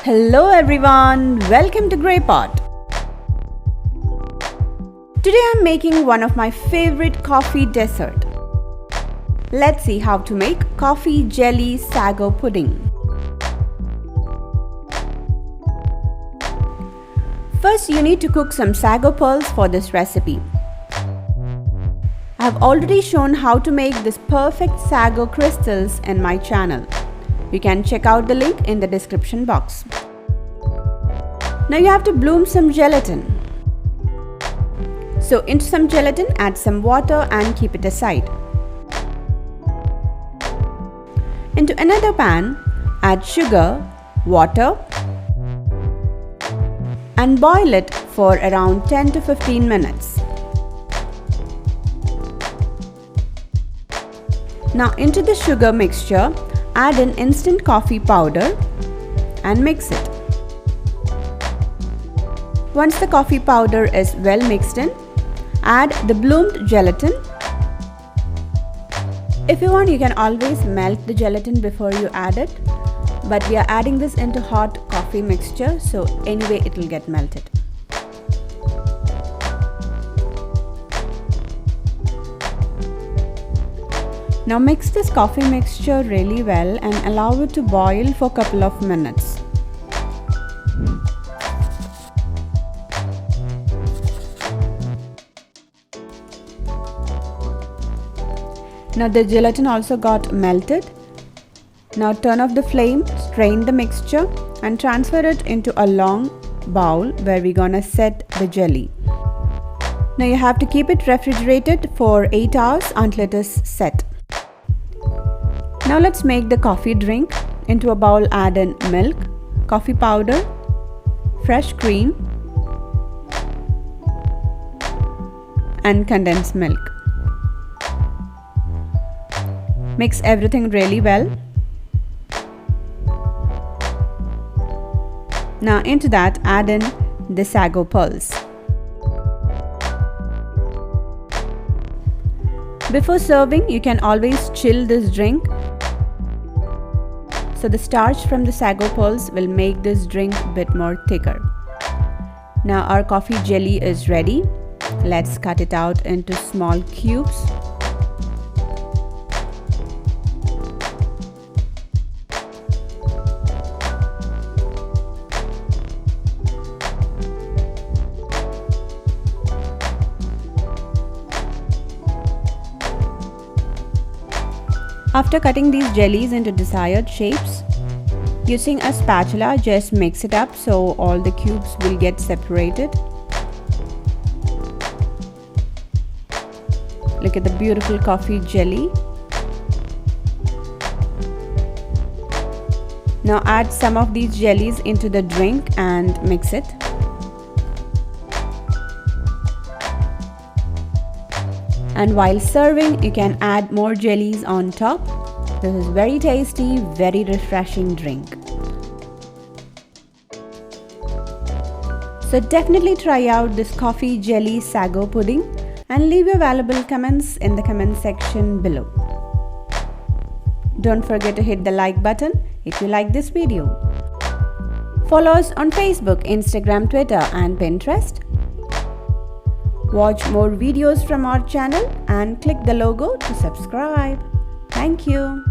Hello everyone, welcome to Grey Pot. Today I'm making one of my favorite coffee dessert. Let's see how to make coffee jelly sago pudding. First you need to cook some sago pearls for this recipe. I have already shown how to make this perfect sago crystals in my channel. You can check out the link in the description box. Now you have to bloom some gelatin. So into some gelatin add some water and keep it aside. Into another pan add sugar, water and boil it for around 10 to 15 minutes. Now into the sugar mixture add an instant coffee powder and mix it. Once the coffee powder is well mixed in, add the bloomed gelatin. If you want, you can always melt the gelatin before you add it, but we are adding this into hot coffee mixture, so anyway it will get melted. Now mix this coffee mixture really well and allow it to boil for a couple of minutes. Now the gelatin also got melted. Now turn off the flame, strain the mixture and transfer it into a long bowl where we're gonna set the jelly. Now you have to keep it refrigerated for 8 hours until it is set. Now let's make the coffee drink. Into a bowl add in milk, coffee powder, fresh cream and condensed milk. Mix everything really well. Now into that add in the sago pearls. Before serving, you can always chill this drink. So the starch from the sago pearls will make this drink a bit more thicker. Now our coffee jelly is ready. Let's cut it out into small cubes. After cutting these jellies into desired shapes, using a spatula just mix it up so all the cubes will get separated. Look at the beautiful coffee jelly. Now add some of these jellies into the drink and mix it. And while serving, you can add more jellies on top. This is very tasty, very refreshing drink. So definitely try out this coffee jelly sago pudding and leave your valuable comments in the comment section below. Don't forget to hit the like button if you like this video. Follow us on Facebook, Instagram, Twitter and Pinterest. Watch more videos from our channel and click the logo to subscribe. Thank you.